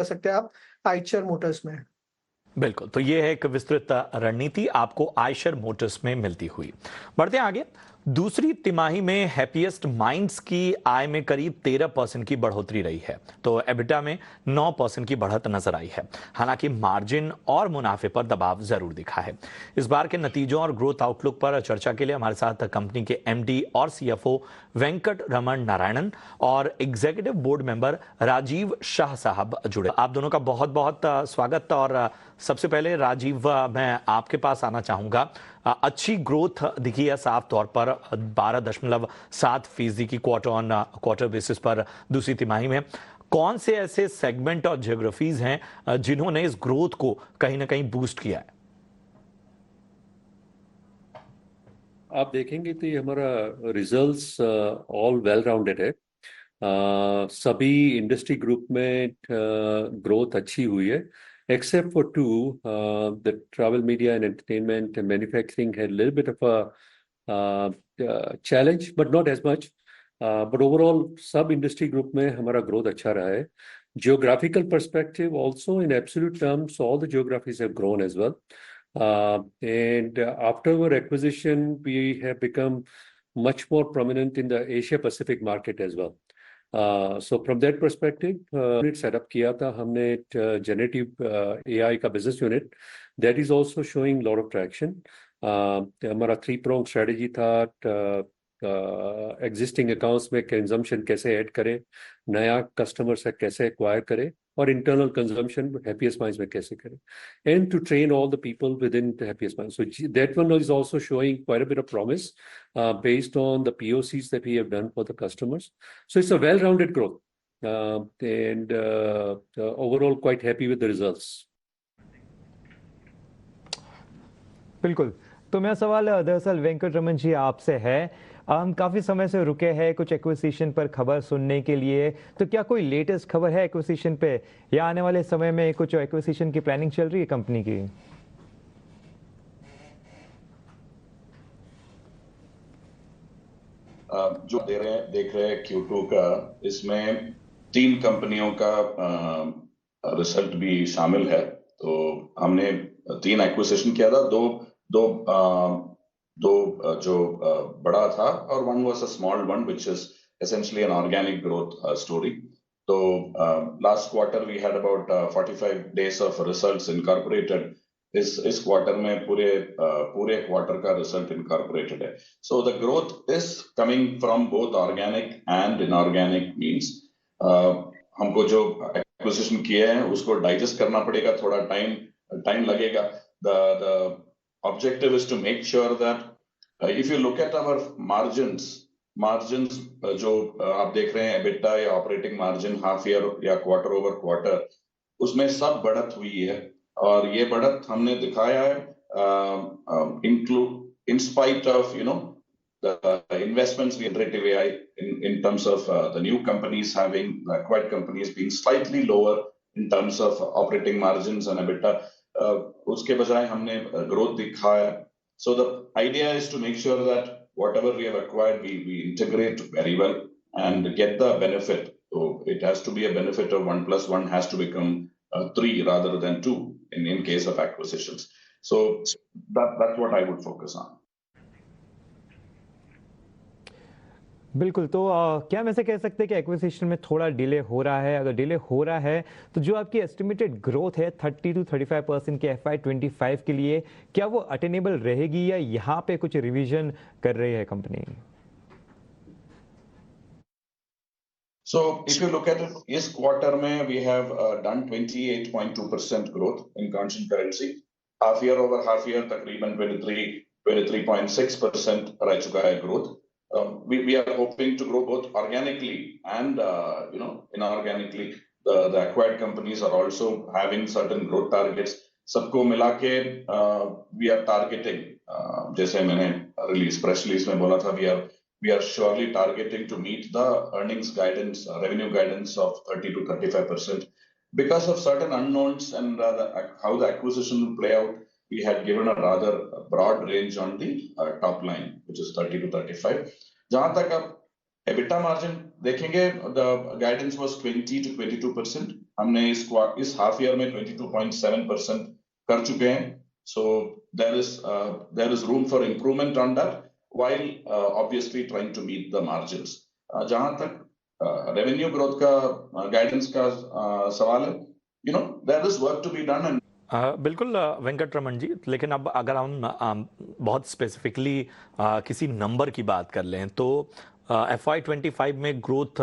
सकते हैं आप आइचर मोटर्स में। बिल्कुल, तो ये है एक विस्तृत रणनीति आपको आयशर मोटर्स में मिलती हुई। बढ़ते हैं आगे। दूसरी तिमाही में हैप्पीएस्ट माइंड्स की आय में करीब 13% की बढ़ोतरी रही है, तो एबिटा में 9% की बढ़त नजर आई है। हालांकि मार्जिन और मुनाफे पर दबाव जरूर दिखा है। इस बार के नतीजों और ग्रोथ आउटलुक पर चर्चा के लिए हमारे साथ कंपनी के एमडी और सीएफओ वेंकट रमन नारायणन और executive board member Rajiv Shah साहब जुड़े। आप दोनों का बहुत बहुत स्वागत। और सबसे पहले राजीव, मैं आपके पास आना चाहूंगा। अच्छी ग्रोथ दिखी है साफ तौर पर 12.7% की क्वार्टर ऑन क्वार्टर बेसिस पर दूसरी तिमाही में। कौन से ऐसे सेगमेंट और ज्योग्राफीज हैं जिन्होंने इस ग्रोथ को कहीं ना कहीं बूस्ट किया है? आप देखेंगे तो ये हमारा रिजल्ट्स ऑल वेल राउंडेड है। सभी इंडस्ट्री ग्रुप में ग्रोथ अच्छी हुई है, except for two. The travel media and entertainment and manufacturing had a little bit of a challenge, but not as much. But overall, सब industry group में हमारा growth अच्छा रहा है. Geographical perspective also, in absolute terms, all the geographies have grown as well. And after our acquisition, we have become much more prominent in the Asia Pacific market as well. So from that perspective, set up किया था हमने generative AI का business unit that is also showing a lot of traction. हमारा 3-pronged strategy था, existing accounts में consumption कैसे add करें, नया customer से कैसे acquire करें, और internal consumption Happiest Minds में कैसे करें, and to train all the people within the Happiest Minds. So that one is also showing quite a bit of promise based on the POCs that we have done for the customers. So it's a well-rounded growth, and overall quite happy with the results. बिल्कुल। तो मेरा सवाल दरअसल वेंकट रमन जी आपसे है। हम काफ़ी समय से रुके हैं कुछ एक्विजिशन पर खबर सुनने के लिए, तो क्या कोई लेटेस्ट खबर है एक्विजिशन पे, या आने वाले समय में कुछ एक्विजिशन की प्लानिंग चल रही है कंपनी की? जो देख रहे हैं Q2 का, इसमें 3 कंपनियों का रिजल्ट भी शामिल है। तो हमने 3 एक्विजिशन किया था, दो जो बड़ा था और one was a small one which is essentially an organic growth story. तो last quarter we had about 45 days of results incorporated. इस क्वार्टर में पूरे क्वार्टर का रिजल्ट इनकॉर्पोरेटेड है। So the growth is coming from both organic and inorganic means. हमको जो acquisition किए हैं उसको डाइजेस्ट करना पड़ेगा, थोड़ा टाइम लगेगा। The objective is to make sure that if you look at our margins जो आप देख रहे हैं, एबिटा या ऑपरेटिंग मार्जिन हाफ ईयर या क्वार्टर ओवर क्वार्टर, उसमें सब बढ़त हुई है। और ये बढ़त हमने दिखाया है in spite of the investments in generative AI in terms of the new companies having acquired companies being slightly lower in terms of operating margins and EBITDA. उसके बजाय हमने growth दिखाया। So the idea is to make sure that whatever we have acquired we integrate very well and get the benefit. So it has to be a benefit of 1 + 1 has to become 3 rather than 2 in case of acquisitions. So that's what I would focus on. बिल्कुल। तो क्या हम ऐसे कह सकते हैं कि acquisition में थोड़ा डिले हो रहा है? अगर डिले हो रहा है तो जो आपकी एस्टिमेटेड ग्रोथ है 30 to 35% के FY25 के लिए, क्या वो अटेनेबल रहेगी या यहाँ पे कुछ रिवीजन कर रही है company? So if you look at it, इस क्वार्टर में we have done 28.2% growth in constant currency. Half year over half year तकरीबन 23.6% रह चुका है growth. We are hoping to grow both organically and inorganically. The acquired companies are also having certain growth targets. सबको मिला के we are targeting, जैसे मैंने press release में बोला था, we are surely targeting to meet the earnings guidance, revenue guidance of 30 to 35%. Because of certain unknowns and how the acquisition will play out, we had given a rather broad range on the top line, which is 30 to 35. जहां तक आप EBITDA margin देखेंगे, the guidance was 20 to 22%. हमने इस half year में 22.7% कर चुके हैं. So there is room for improvement on that, while obviously trying to meet the margins. जहां तक revenue growth का guidance का सवाल है, there is work to be done. And बिल्कुल वेंकट रमन जी, लेकिन अब अगर हम बहुत स्पेसिफिकली किसी नंबर की बात कर लें तो FY25 में ग्रोथ,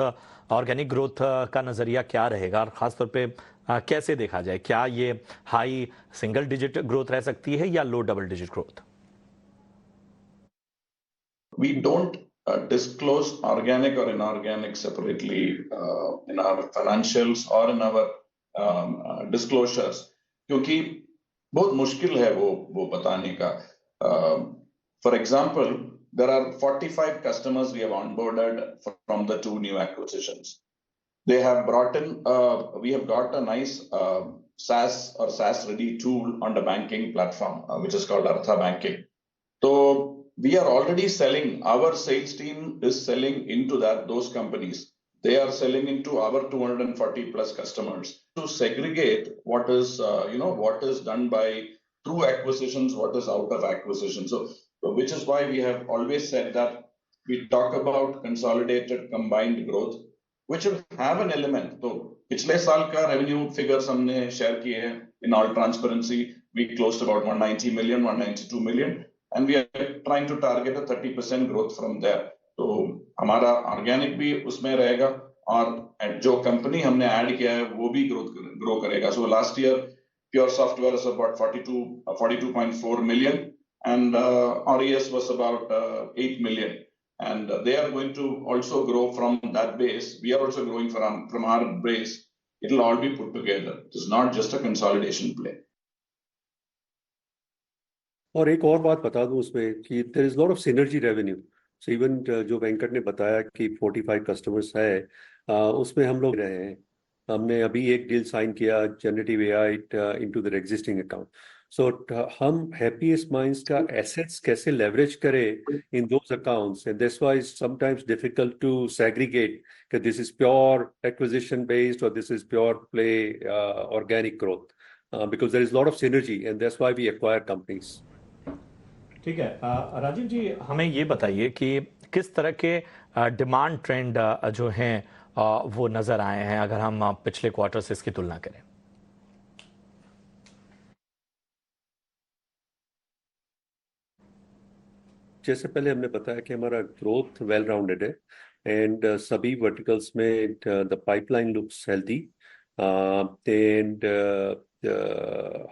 ऑर्गेनिक ग्रोथ का नजरिया क्या रहेगा, और खासतौर पे कैसे देखा जाए? क्या ये हाई सिंगल डिजिट ग्रोथ रह सकती है या low double digit growth? We don't disclose organic or inorganic separately in our financials or in our disclosures, क्योंकि बहुत मुश्किल है वो बताने का. For example, there are 45 customers we have onboarded from the 2 new acquisitions. They have brought in, we have got a nice SaaS or SaaS ready tool on the banking platform, which is called Artha Banking. So we are already selling, our sales team is selling into those companies. They are selling into our 240 plus customers to segregate what is, what is done by through acquisitions, what is out of acquisition. So which is why we have always said that we talk about consolidated combined growth, which will have an element. तो पिछले साल का revenue figures हमने share किए हैं. In all transparency, we closed about 190 million, 192 million, and we are trying to target a 30% growth from there. तो हमारा organic भी उसमें रहेगा, और जो company हमने add किया है वो भी grow करेगा. So last year, Pure Software was about 42.4 million, and RES was about 8 million. And they are going to also grow from that base. We are also growing from our base. It will all be put together. It is not just a consolidation play. और एक और बात बता दूं उसमें कि there is a lot of synergy revenue. So even जो वेंकट ने बताया कि 45 कस्टमर्स है, उसमें हम लोग रहे हैं. हमने अभी एक डील साइन किया generative AI into their existing account. So हम हैप्पीएस्ट माइंड्स का एसेट्स कैसे लेवरेज करें in those accounts, and that's why sometimes difficult to segregate कि this is pure acquisition based और this is pure play organic growth, because there is lot of synergy and that's why we acquire companies. ठीक है, राजीव जी हमें ये बताइए कि किस तरह के डिमांड ट्रेंड जो हैं वो नजर आए हैं अगर हम पिछले क्वार्टर से इसकी तुलना करें. जैसे पहले हमने बताया कि हमारा ग्रोथ वेल राउंडेड है, एंड सभी वर्टिकल्स में the pipeline looks healthy, and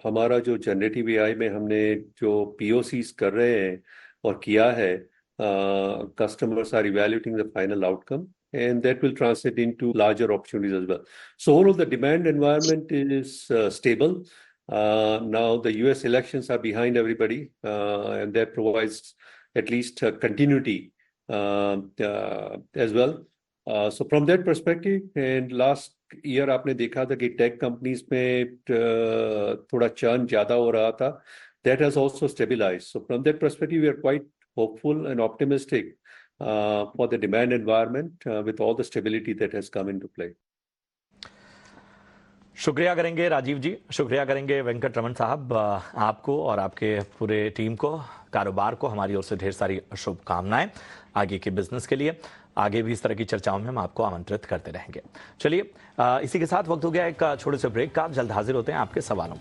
हमारा जो जनरेटिव AI में हमने जो POCs कर रहे हैं और किया है, customers are evaluating the final outcome, and that will translate into larger opportunities as well. So overall, the demand environment is stable. Now the US elections are behind everybody, and that provides at least continuity as well. So from that perspective, and last year आपने देखा था कि tech companies में थोड़ा churn ज्यादा हो रहा था. That has also stabilized. So from that perspective, we are quite hopeful and optimistic for the demand environment with all the stability that has come into play. शुक्रिया करेंगे राजीव जी, शुक्रिया करेंगे वेंकट रमन साहब. आपको और आपके पूरे टीम को, कारोबार को हमारी ओर से ढेर सारी शुभकामनाएं आगे के बिजनेस के लिए. आगे भी इस तरह की चर्चाओं में हम आपको आमंत्रित करते रहेंगे. चलिए, इसी के साथ वक्त हो गया एक छोटे से ब्रेक का. आप जल्द हाजिर होते हैं आपके सवालों